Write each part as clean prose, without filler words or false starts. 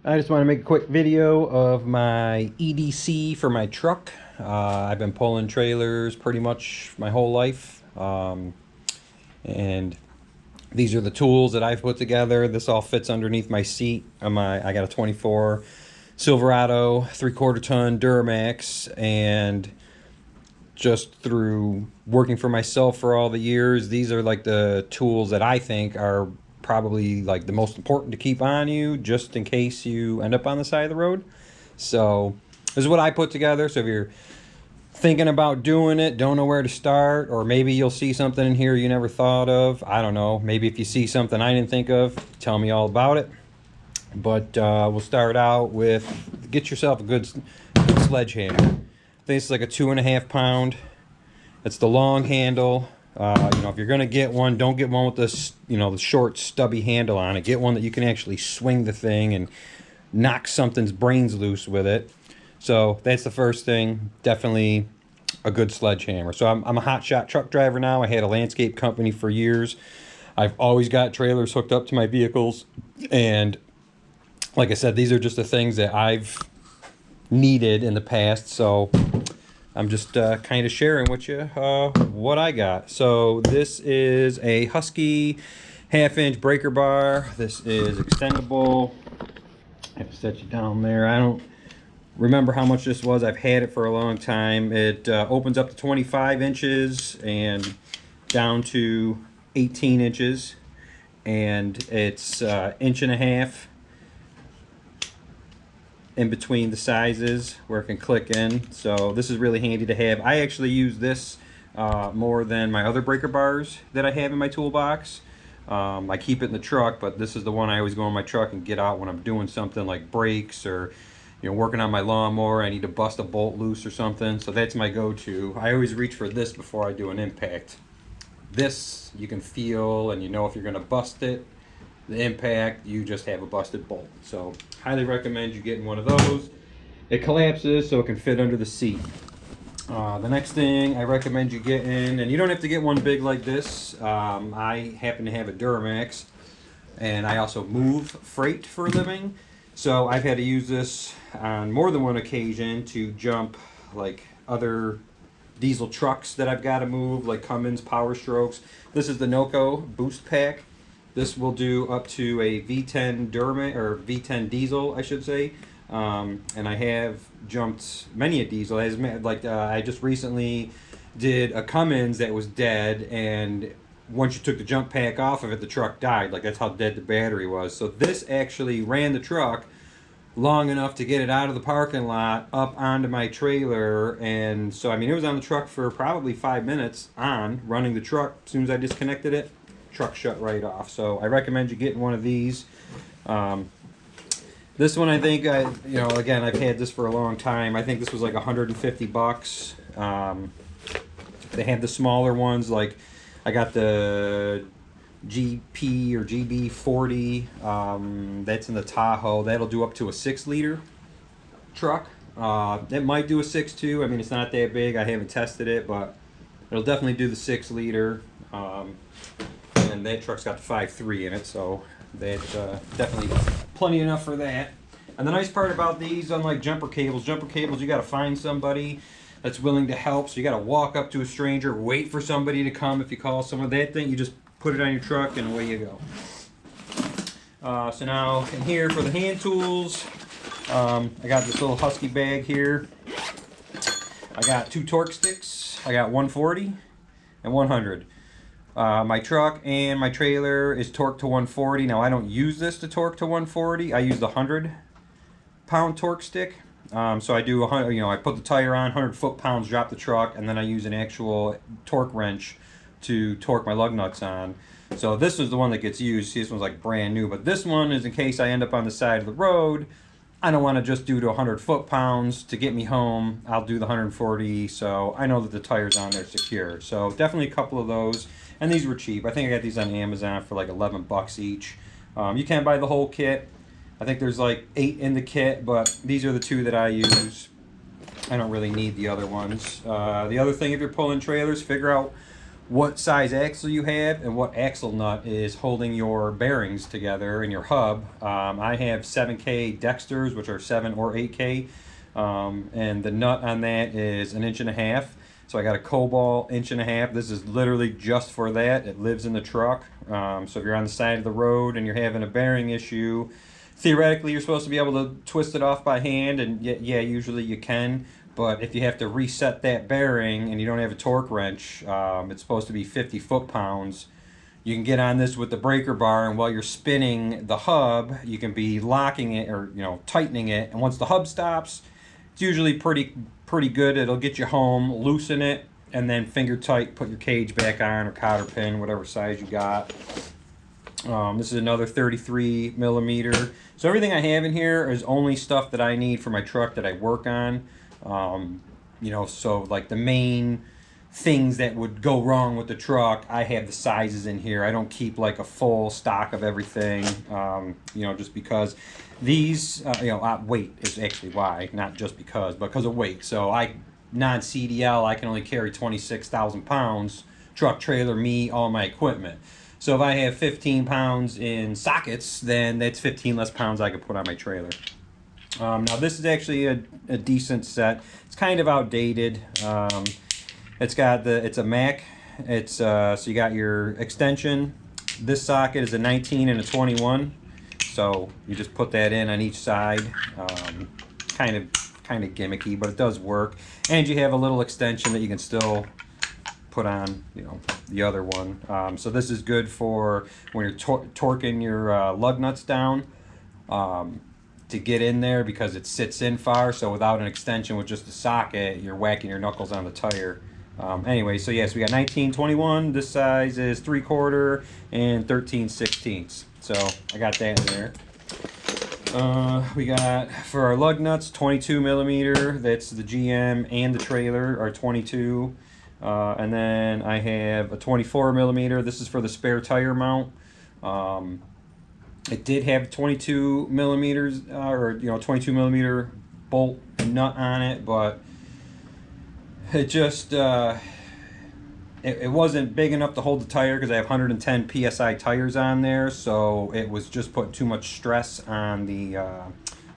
I just want to make a quick video of my EDC for my truck. I've been pulling trailers pretty much my whole life. And these are the tools that I've put together. This all fits underneath my seat. I got a 24 Silverado 3/4 ton Duramax, and just through working for myself for all the years, these are like the tools that I think are probably like the most important to keep on you just in case you end up on the side of the road. So this is what I put together. So if you're thinking about doing it, don't know where to start, or maybe you'll see something in here you never thought of, I don't know, maybe if you see something I didn't think of, tell me all about it. But we'll start out with, get yourself a good sledgehammer. I think it's like a 2.5 pound. It's the long handle. If you're gonna get one, don't get one with this, the short stubby handle on it. Get one that you can actually swing the thing and knock something's brains loose with it. So that's the first thing. Definitely a good sledgehammer. So I'm a hotshot truck driver now. I had a landscape company for years. I've always got trailers hooked up to my vehicles, and like I said, these are just the things that I've needed in the past. So I'm just kind of sharing with you what I got. So this is a Husky 1/2 inch breaker bar. This is extendable. I have to set you down there. I don't remember how much this was. I've had it for a long time. It opens up to 25 inches and down to 18 inches. And it's 1.5 inches in between the sizes where it can click in. So this is really handy to have. I actually use this more than my other breaker bars that I have in my toolbox. I keep it in the truck, but this is the one I always go in my truck and get out when I'm doing something like brakes, or working on my lawnmower. I need to bust a bolt loose or something. So that's my go-to. I always reach for this before I do an impact. This you can feel, and if you're gonna bust it, the impact, you just have a busted bolt. So highly recommend you getting one of those. It collapses so it can fit under the seat. The next thing I recommend you getting, and you don't have to get one big like this. I happen to have a Duramax, and I also move freight for a living. So I've had to use this on more than one occasion to jump like other diesel trucks that I've got to move, like Cummins, Power Strokes. This is the Noco Boost Pack. This will do up to a V10 Duramax, or V10 diesel, I should say. And I have jumped many a diesel. I just recently did a Cummins that was dead, and once you took the jump pack off of it, the truck died. Like, that's how dead the battery was. So this actually ran the truck long enough to get it out of the parking lot up onto my trailer. And so, it was on the truck for probably 5 minutes running the truck. As soon as I disconnected it, truck shut right off. So I recommend you getting one of these. This one, I think, again, I've had this for a long time. I think this was like $150. They have the smaller ones, like I got the GP or GB40. That's in the Tahoe. That'll do up to a 6-liter truck. It might do a 6.2. It's not that big. I haven't tested it, but it'll definitely do the 6-liter. And that truck's got the 5.3 in it, so that's definitely plenty enough for that. And the nice part about these, unlike jumper cables, you got to find somebody that's willing to help. So you got to walk up to a stranger, wait for somebody to come. If you call someone, that thing, you just put it on your truck and away you go. So now in here for the hand tools, I got this little Husky bag here. I got 2 torque sticks. I got 140 and 100. My truck and my trailer is torqued to 140. Now I don't use this to torque to 140. I use the 100-pound torque stick. So I do 100. I put the tire on, 100 foot-pounds, drop the truck, and then I use an actual torque wrench to torque my lug nuts on. So this is the one that gets used. See, this one's like brand new, but this one is in case I end up on the side of the road. I don't want to just do to 100 foot-pounds to get me home. I'll do the 140, so I know that the tire's on there secure. So definitely a couple of those. And these were cheap. I think I got these on Amazon for like 11 bucks each. You can buy the whole kit. I think there's like 8 in the kit, but these are the 2 that I use. I don't really need the other ones. The other thing, if you're pulling trailers, figure out what size axle you have and what axle nut is holding your bearings together in your hub. I have 7K Dexters, which are 7 or 8K, and the nut on that is 1.5 inches. So I got a Cobalt 1.5 inches. This is literally just for that. It lives in the truck. So if you're on the side of the road and you're having a bearing issue, theoretically you're supposed to be able to twist it off by hand, and yeah, usually you can. But if you have to reset that bearing and you don't have a torque wrench, it's supposed to be 50 foot-pounds. You can get on this with the breaker bar, and while you're spinning the hub, you can be locking it or tightening it. And once the hub stops, it's usually pretty good. It'll get you home, loosen it, and then finger tight, put your cage back on or cotter pin, whatever size you got. This is another 33 millimeter. So everything I have in here is only stuff that I need for my truck that I work on. So like the main things that would go wrong with the truck, I have the sizes in here. I don't keep like a full stock of everything, just because these, weight is actually why, not just because of weight. So non-CDL, I can only carry 26,000 pounds, truck, trailer, me, all my equipment. So if I have 15 pounds in sockets, then that's 15 less pounds I could put on my trailer. Now this is actually a decent set. It's kind of outdated. It's a Mac. So you got your extension. This socket is a 19 and a 21. So you just put that in on each side. Kind of gimmicky, but it does work. And you have a little extension that you can still put on, the other one. So this is good for when you're torquing your lug nuts down. To get in there, because it sits in far. So without an extension, with just a socket, you're whacking your knuckles on the tire. Anyway, so yes, we got 1921. This size is 3/4 and 13/16. So I got that in there. We got for our lug nuts 22 millimeter. That's the GM and the trailer are 22. And then I have a 24 millimeter. This is for the spare tire mount. It did have 22 millimeters, 22 millimeter bolt and nut on it, but it just it wasn't big enough to hold the tire, because I have 110 psi tires on there, so it was just putting too much stress on the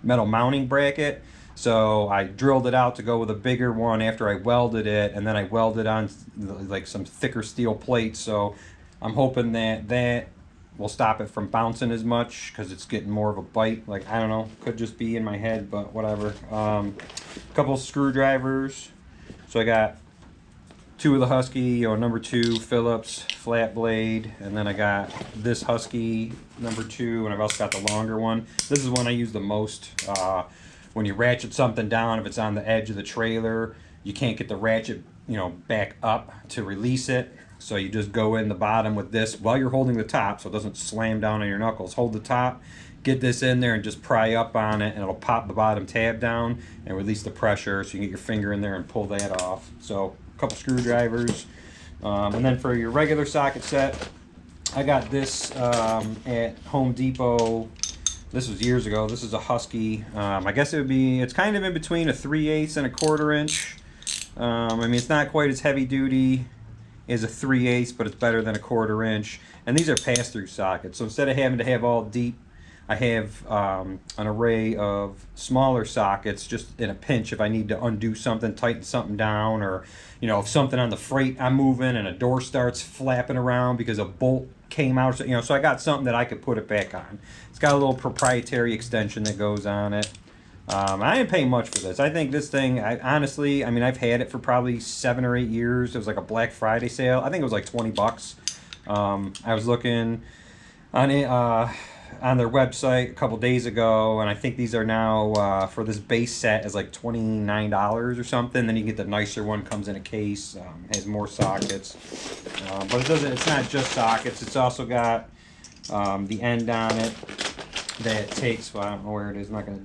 metal mounting bracket. So I drilled it out to go with a bigger one after I welded it, and then I welded on like some thicker steel plates. So I'm hoping that will stop it from bouncing as much, because it's getting more of a bite. Like, I don't know, could just be in my head, but whatever. Couple screwdrivers. So I got two of the Husky, number 2 Phillips flat blade, and then I got this Husky number 2, and I've also got the longer one. This is one I use the most. When you ratchet something down, if it's on the edge of the trailer, you can't get the ratchet, back up to release it. So you just go in the bottom with this while you're holding the top, so it doesn't slam down on your knuckles. Hold the top, get this in there, and just pry up on it, and it'll pop the bottom tab down and release the pressure, so you can get your finger in there and pull that off. So a couple screwdrivers. And then for your regular socket set, I got this at Home Depot. This was years ago. This is a Husky. I guess it's kind of in between a 3/8 and a 1/4 inch. It's not quite as heavy duty as a 3/8, but it's better than a 1/4 inch. And these are pass-through sockets. So instead of having to have all deep, I have an array of smaller sockets, just in a pinch if I need to undo something, tighten something down, or if something on the freight I'm moving and a door starts flapping around because a bolt came out, so I got something that I could put it back on. It's got a little proprietary extension that goes on it. I didn't pay much for this. I think this thing, honestly, I've had it for probably 7 or 8 years. It was like a Black Friday sale. I think it was like $20. I was looking on their website a couple days ago, and I think these are now for this base set is like $29 or something. Then you get the nicer one, comes in a case, has more sockets, but it's not just sockets. It's also got the end on it that takes. Well, I don't know where it is. I'm not gonna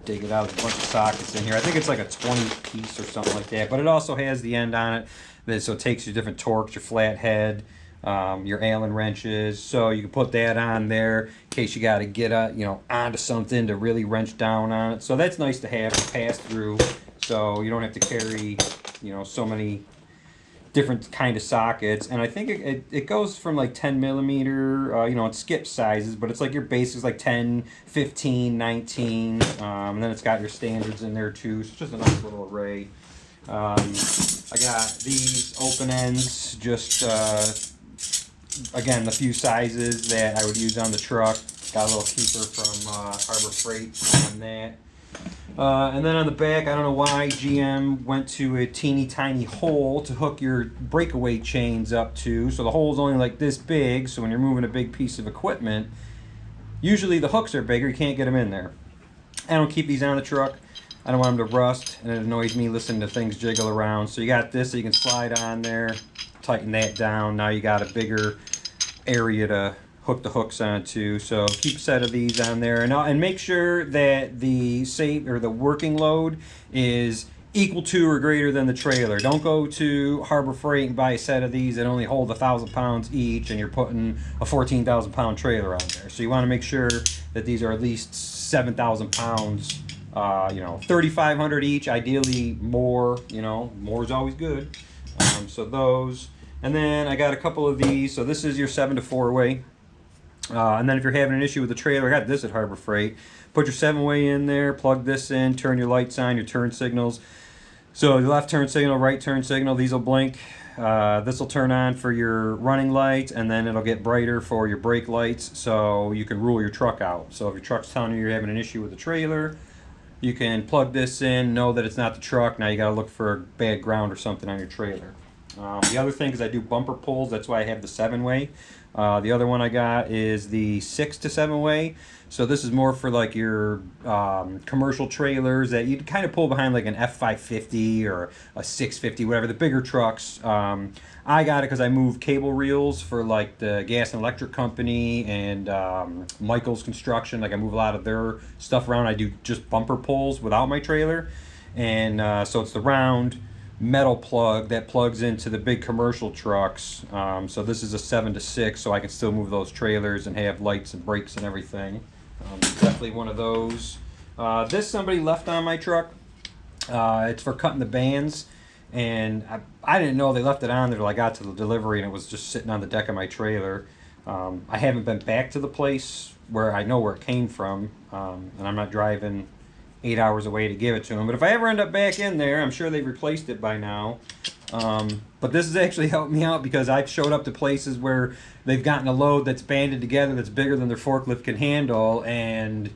dig it out. There's a bunch of sockets in here. I think it's like a 20 piece or something like that, but it also has the end on it so it takes your different torques, your flathead, your Allen wrenches, so you can put that on there in case you got to get onto something to really wrench down on it. So that's nice to have to pass through, so you don't have to carry so many different kind of sockets, and I think it goes from like 10 millimeter, you know, it skips sizes, but it's like your basics like 10, 15, 19, and then it's got your standards in there too, so it's just a nice little array. I got these open ends, just again, the few sizes that I would use on the truck. Got a little keeper from Harbor Freight on that. And then on the back, I don't know why GM went to a teeny tiny hole to hook your breakaway chains up to. So the hole's only like this big, so when you're moving a big piece of equipment, usually the hooks are bigger, you can't get them in there. I don't keep these on the truck. I don't want them to rust, and it annoys me listening to things jiggle around. So you got this, so you can slide on there, tighten that down. Now you got a bigger area to hook the hooks onto. So keep a set of these on there, and make sure that the working load is equal to or greater than the trailer. Don't go to Harbor Freight and buy a set of these that only hold 1,000 pounds each, and you're putting a 14,000 pound trailer on there. So you want to make sure that these are at least 7,000 pounds. 3,500 each. Ideally more. More is always good. So those, and then I got a couple of these. So this is your 7-4 way. And then if you're having an issue with the trailer, I got this at Harbor Freight. Put your 7-way in there, plug this in, turn your lights on, your turn signals. So your left turn signal, right turn signal, these will blink. This will turn on for your running lights, and then it'll get brighter for your brake lights, so you can rule your truck out. So if your truck's telling you you're having an issue with the trailer, you can plug this in, know that it's not the truck. Now you got to look for bad ground or something on your trailer. The other thing is I do bumper pulls. That's why I have the 7-way. The other one I got is the 6 to 7-way. So this is more for like your commercial trailers that you'd kind of pull behind, like an F550 or a 650, whatever, the bigger trucks. I got it because I move cable reels for like the gas and electric company and Michael's Construction. Like I move a lot of their stuff around. I do just bumper pulls without my trailer. And so it's the round metal plug that plugs into the big commercial trucks. So this is a 7 to 6, so I can still move those trailers and have lights and brakes and everything. Definitely one of those. This somebody left on my truck. It's for cutting the bands, and I didn't know they left it on there till I got to the delivery, and it was just sitting on the deck of my trailer. I haven't been back to the place where I know where it came from, and I'm not driving 8 hours away to give it to them. But if I ever end up back in there, I'm sure they've replaced it by now. But this has actually helped me out because I've showed up to places where they've gotten a load that's banded together that's bigger than their forklift can handle, and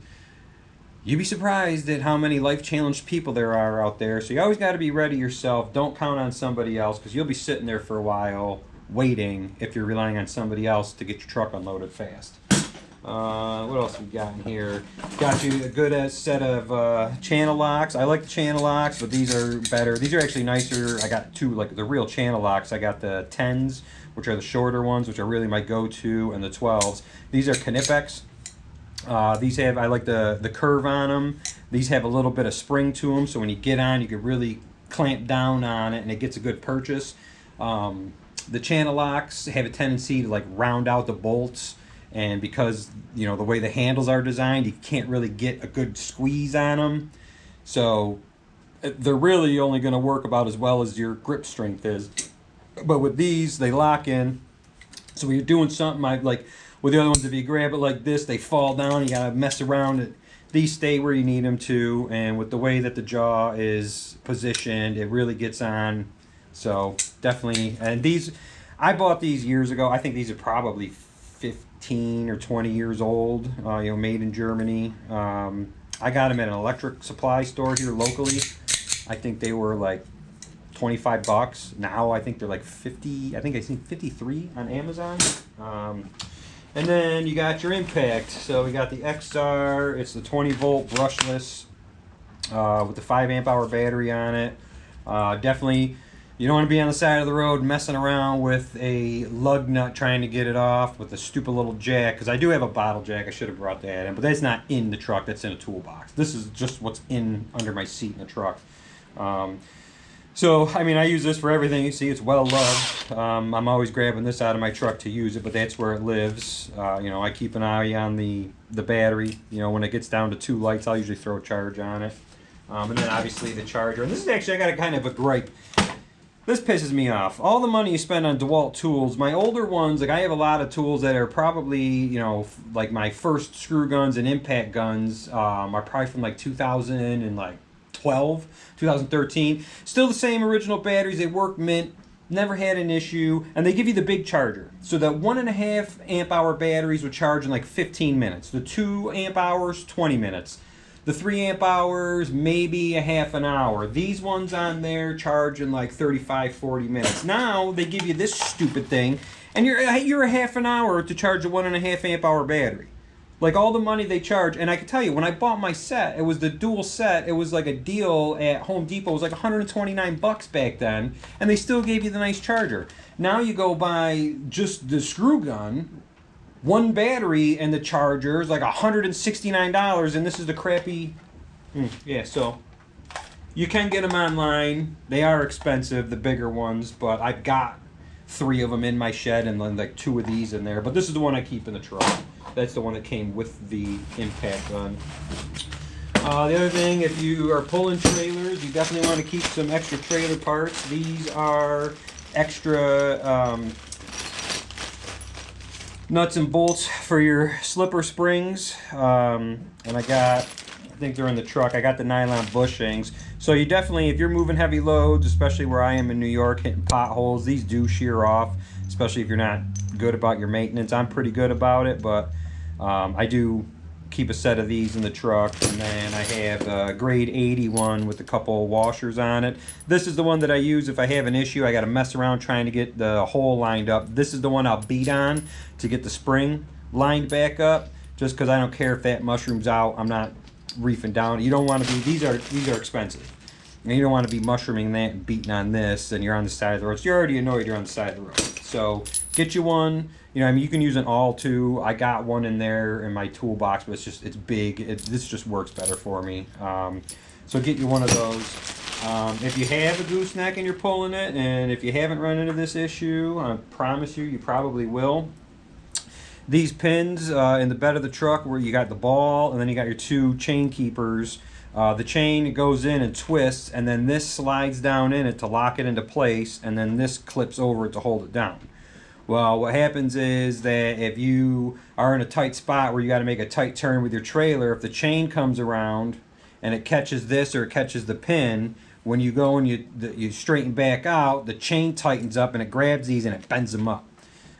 you'd be surprised at how many life-challenged people there are out there. So you always got to be ready yourself. Don't count on somebody else, because you'll be sitting there for a while waiting if you're relying on somebody else to get your truck unloaded fast. What else we got in here? Got you a good set of channel locks. I like the channel locks, but these are better. These are actually nicer. I got two, like the real channel locks. I got the 10s, which are the shorter ones, which are really my go-to, and the 12s. These are Knipex. These have, I like the curve on them. These have a little bit of spring to them, so when you get on, you can really clamp down on it, and it gets a good purchase. The channel locks have a tendency to like round out the bolts. And because, the way the handles are designed, you can't really get a good squeeze on them. So they're really only going to work about as well as your grip strength is. But with these, they lock in. So when you're doing something, like with the other ones, if you grab it like this, they fall down. You got to mess around. These stay where you need them to. And with the way that the jaw is positioned, it really gets on. So definitely. And these, I bought these years ago. I think these are probably 15 or 20 years old, made in Germany. I got them at an electric supply store here locally. I think they were like $25. Now I think they're like 50. I think I seen 53 on Amazon. And then you got your impact. So we got the XR. It's the 20 volt brushless with the 5 amp hour battery on it. Definitely. You don't want to be on the side of the road messing around with a lug nut trying to get it off with a stupid little jack, because I do have a bottle jack. I should have brought that in, but that's not in the truck. That's in a toolbox. This is just what's in under my seat in the truck. So, I use this for everything. You see, it's well loved. I'm always grabbing this out of my truck to use it, but that's where it lives. I keep an eye on the battery. When it gets down to 2 lights, I'll usually throw a charge on it. And then obviously the charger. And this is actually, I got a kind of a gripe. This pisses me off. All the money you spend on DeWalt tools, my older ones, like I have a lot of tools that are probably, you know, like my first screw guns and impact guns are probably from like 2012, 2013. Still the same original batteries. They work mint. Never had an issue. And they give you the big charger. So the 1.5 amp hour batteries would charge in like 15 minutes. The 2 amp hours, 20 minutes. The 3 amp hours, maybe a half an hour. These ones on there charge in like 35, 40 minutes. Now they give you this stupid thing, and you're a half an hour to charge a 1.5 amp hour battery. Like all the money they charge, and I can tell you, when I bought my set, it was the dual set. It was like a deal at Home Depot. It was like 129 bucks back then, and they still gave you the nice charger. Now you go buy just the screw gun, one battery and the charger is like $169, and this is the crappy. Yeah, so you can get them online. They are expensive, the bigger ones, but I've got 3 of them in my shed and then like 2 of these in there. But this is the one I keep in the truck. That's the one that came with the impact gun. The other thing, if you are pulling trailers, you definitely want to keep some extra trailer parts. These are extra nuts and bolts for your slipper springs, and I think they're in the truck. I got the nylon bushings. So you definitely, if you're moving heavy loads, especially where I am in New York, hitting potholes, these do shear off, especially if you're not good about your maintenance. I'm pretty good about it, but I do keep a set of these in the truck. And then I have a grade 80 one with a couple washers on it. This is the one that I use if I have an issue. I got to mess around trying to get the hole lined up. This is the one I'll beat on to get the spring lined back up, just because I don't care if that mushroom's out. I'm not reefing down. You don't want to be, these are expensive. And you don't want to be mushrooming that and beating on this, and you're on the side of the road. So you're already annoyed you're on the side of the road. So get you one. You know, I mean, you can use an all too. I got one in there in my toolbox, but it's big. This just works better for me. So get you one of those. If you have a gooseneck and you're pulling it, and if you haven't run into this issue, I promise you probably will. These pins in the bed of the truck where you got the ball, and then you got your 2 chain keepers. The chain goes in and twists, and then this slides down in it to lock it into place, and then this clips over it to hold it down. Well, what happens is that if you are in a tight spot where you got to make a tight turn with your trailer, if the chain comes around and it catches this or it catches the pin, when you go and you straighten back out, the chain tightens up and it grabs these and it bends them up.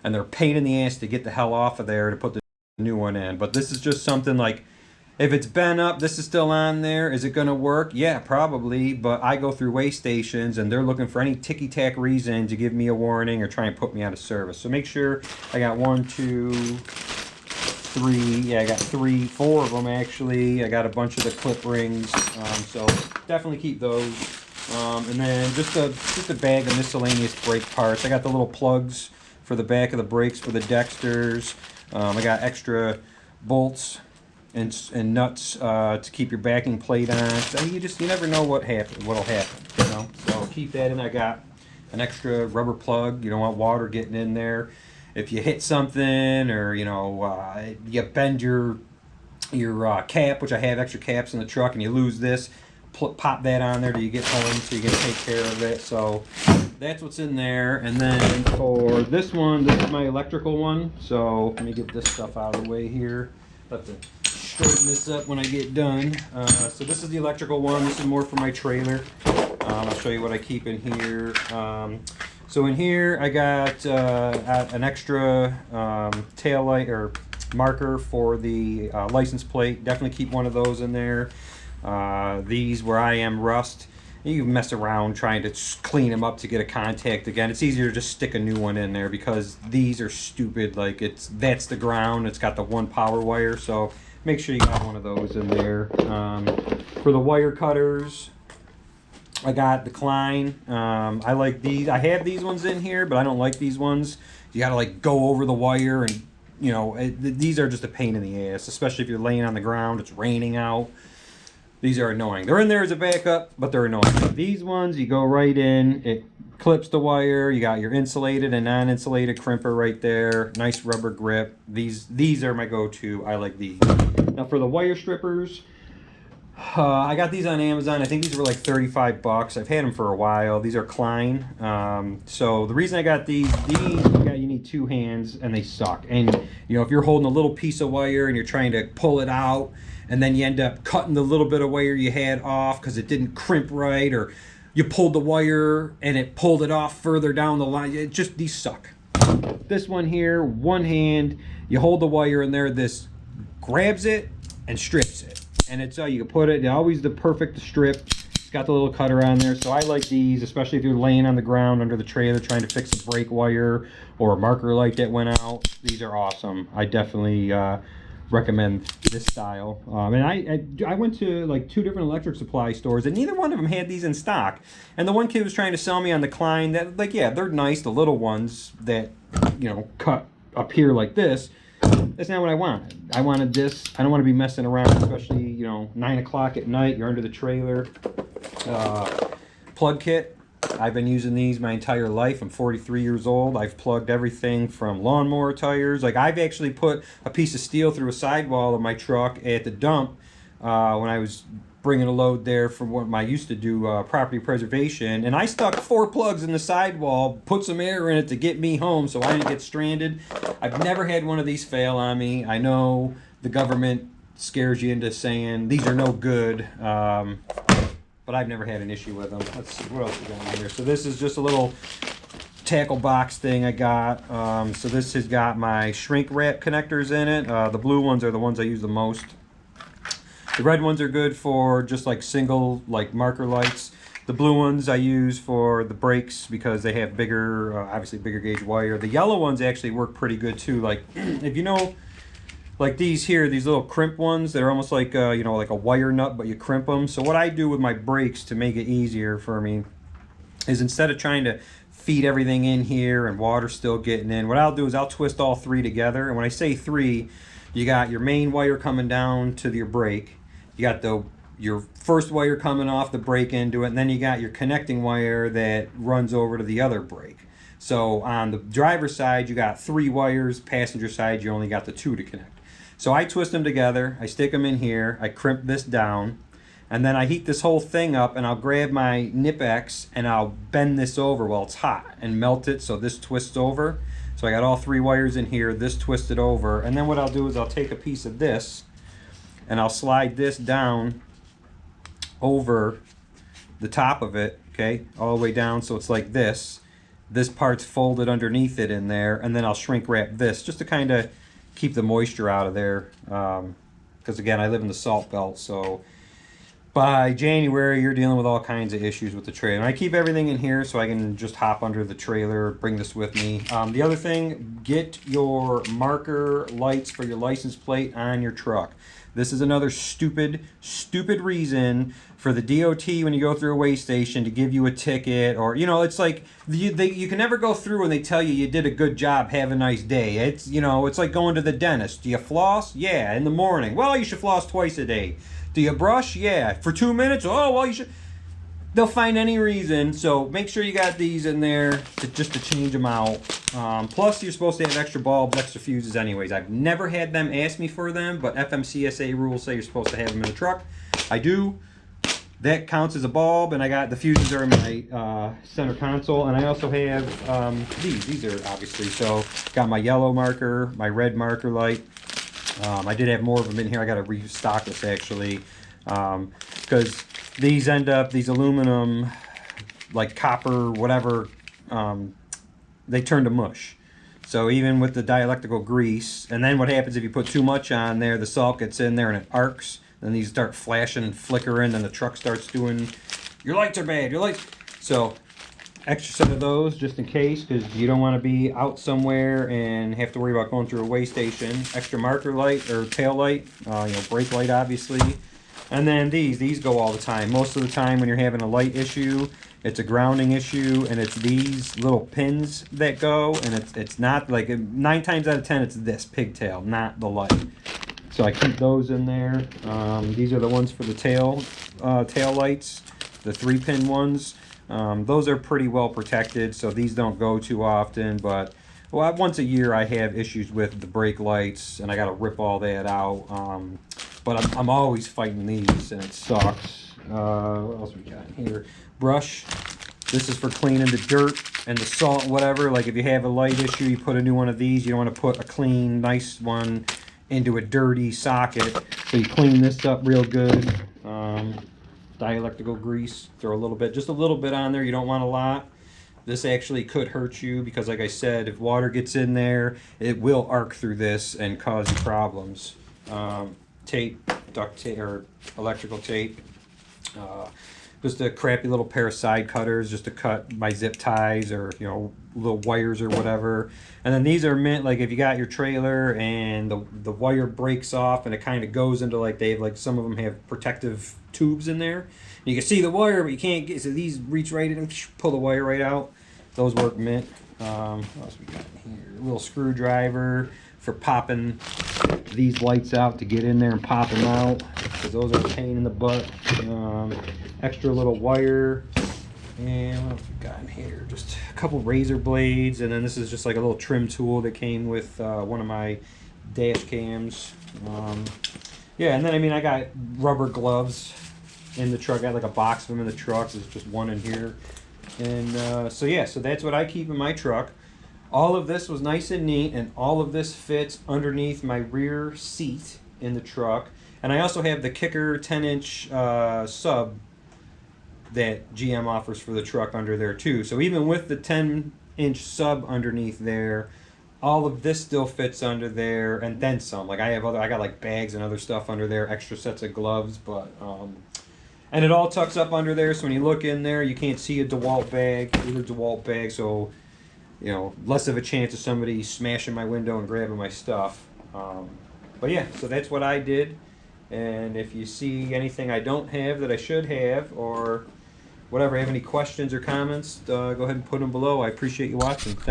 And they're a pain in the ass to get the hell off of there to put the new one in. But this is just something like, if it's bent up, this is still on there. Is it going to work? Yeah, probably. But I go through weigh stations, and they're looking for any ticky-tack reason to give me a warning or try and put me out of service. So make sure I got 1, 2, 3. Yeah, I got 3, 4 of them, actually. I got a bunch of the clip rings. So definitely keep those. And then just a bag of miscellaneous brake parts. I got the little plugs for the back of the brakes for the Dexters. I got extra bolts and nuts to keep your backing plate on. So you never know what'll happen, you know. So keep that in. I got an extra rubber plug. You don't want water getting in there. If you hit something, or you bend your cap, which I have extra caps in the truck, and you lose this, pop that on there till you get home, so you can take care of it. So that's what's in there. And then for this one, this is my electrical one. So let me get this stuff out of the way here. Have to straighten this up when I get done. So this is the electrical one. This is more for my trailer. I'll show you what I keep in here. So in here I got an extra tail light or marker for the license plate. Definitely keep one of those in there. These where I am rust. You can mess around trying to clean them up to get a contact again. It's easier to just stick a new one in there because these are stupid. Like that's the ground. It's got the 1 power wire. So make sure you got one of those in there. For the wire cutters, I got the Klein. I like these. I have these ones in here, but I don't like these ones. You got to like go over the wire, and these are just a pain in the ass, especially if you're laying on the ground. It's raining out. These are annoying. They're in there as a backup, but they're annoying. These ones, you go right in. It clips the wire. You got your insulated and non-insulated crimper right there. Nice rubber grip. These are my go-to. I like these. Now for the wire strippers, I got these on Amazon. I think these were like 35 bucks. I've had them for a while. These are Klein. So the reason I got these you need two hands and they suck. And you know, if you're holding a little piece of wire and you're trying to pull it out, and then you end up cutting the little bit of wire you had off because it didn't crimp right, or you pulled the wire and it pulled it off further down the line. These suck. This one here, one hand, you hold the wire in there, this grabs it and strips it. And it's you can put it, always the perfect strip. It's got the little cutter on there. So I like these, especially if you're laying on the ground under the trailer trying to fix a brake wire or a marker light that went out. These are awesome. I definitely recommend this style. And I went to like 2 different electric supply stores, and neither one of them had these in stock. And the one kid was trying to sell me on the Klein that, like, yeah, they're nice, the little ones that, you know, cut up here like this. That's not what I wanted. I wanted this. I don't want to be messing around, especially, you know, 9 o'clock at night, you're under the trailer. Plug kit. I've been using these my entire life. I'm 43 years old. I've plugged everything from lawnmower tires. Like, I've actually put a piece of steel through a sidewall of my truck at the dump when I was bringing a load there for what I used to do, property preservation. And I stuck 4 plugs in the sidewall, put some air in it to get me home so I didn't get stranded. I've never had one of these fail on me. I know the government scares you into saying these are no good. But I've never had an issue with them. Let's see, what else we got in here? So this is just a little tackle box thing I got. So this has got my shrink wrap connectors in it. The blue ones are the ones I use the most. The red ones are good for just like single like marker lights. The blue ones I use for the brakes because they have bigger, obviously bigger gauge wire. The yellow ones actually work pretty good too. Like if you know, like these here, these little crimp ones, they're almost like, you know, like a wire nut, but you crimp them. So what I do with my brakes to make it easier for me is instead of trying to feed everything in here and water still getting in, what I'll do is I'll twist all 3 together. And when I say 3, you got your main wire coming down to your brake. You got your first wire coming off the brake into it, and then you got your connecting wire that runs over to the other brake. So on the driver's side, you got 3 wires. Passenger side, you only got the 2 to connect. So I twist them together, I stick them in here, I crimp this down, and then I heat this whole thing up, and I'll grab my Nip-X and I'll bend this over while it's hot and melt it so this twists over. So I got all 3 wires in here, this twisted over, and then what I'll do is I'll take a piece of this and I'll slide this down over the top of it, okay, all the way down so it's like this. This part's folded underneath it in there, and then I'll shrink wrap this just to kind of keep the moisture out of there. Because again, I live in the salt belt, so by January you're dealing with all kinds of issues with the trailer. And I keep everything in here so I can just hop under the trailer, bring this with me. The other thing, get your marker lights for your license plate on your truck. This is another stupid reason for the DOT when you go through a weigh station to give you a ticket, or, you know, it's like you can never go through and they tell you you did a good job, have a nice day. It's, you know, it's like going to the dentist. Do you floss? Yeah, in the morning. Well, you should floss twice a day. Do you brush? Yeah. For 2 minutes? Oh, well, you should. They'll find any reason, so make sure you got these in there just to change them out. Plus, you're supposed to have extra bulbs, extra fuses anyways. I've never had them ask me for them, but FMCSA rules say you're supposed to have them in the truck. I do. That counts as a bulb, and I got the fuses are in my center console, and I also have these. These are obviously, so got my yellow marker, my red marker light. I did have more of them in here. I got to restock this actually, because these end up, these aluminum, like copper, whatever, they turn to mush. So even with the dielectrical grease, and then what happens if you put too much on there, the salt gets in there and it arcs. Then these start flashing and flickering, and the truck starts doing, your lights are bad, your lights. So extra set of those just in case, because you don't want to be out somewhere and have to worry about going through a weigh station. Extra marker light or tail light, you know, brake light obviously. And then these go all the time. Most of the time when you're having a light issue, it's a grounding issue, and it's these little pins that go, and it's not like 9 times out of 10 it's this pigtail, not the light. So I keep those in there. These are the ones for the tail lights, the 3-pin ones. Those are pretty well protected, so these don't go too often, but once a year I have issues with the brake lights, and I got to rip all that out. but I'm always fighting these, and it sucks. What else we got in here? Brush. This is for cleaning the dirt and the salt and whatever. Like if you have a light issue, you put a new one of these. You don't want to put a clean, nice one into a dirty socket. So you clean this up real good. Dielectrical grease. Throw a little bit, just a little bit on there. You don't want a lot. This actually could hurt you because, like I said, if water gets in there, it will arc through this and cause you problems. Tape, duct tape, or electrical tape. Just a crappy little pair of side cutters just to cut my zip ties or, you know, little wires or whatever. And then these are meant, like if you got your trailer and the wire breaks off and it kind of goes into, like, they have, like, some of them have protective tubes in there. You can see the wire, but you can't get, so these reach right in and pull the wire right out. Those work mint. What else we got in here? A little screwdriver for popping these lights out to get in there and pop them out, because those are a pain in the butt. Extra little wire, and what else we got in here? Just a couple razor blades, and then this is just like a little trim tool that came with one of my dash cams. Yeah, and then I mean I got rubber gloves in the truck. I got like a box of them in the truck. There's just one in here, and so yeah, so that's what I keep in my truck. All of this was nice and neat, and all of this fits underneath my rear seat in the truck. And I also have the Kicker 10-inch sub that GM offers for the truck under there too. So even with the 10-inch sub underneath there, all of this still fits under there, and then some. Like I got like bags and other stuff under there, extra sets of gloves, but and it all tucks up under there. So when you look in there, you can't see a DeWalt bag. Here's a DeWalt bag, so you know, less of a chance of somebody smashing my window and grabbing my stuff. But yeah, so that's what I did. And if you see anything I don't have that I should have, or whatever, have any questions or comments, go ahead and put them below. I appreciate you watching. Thanks.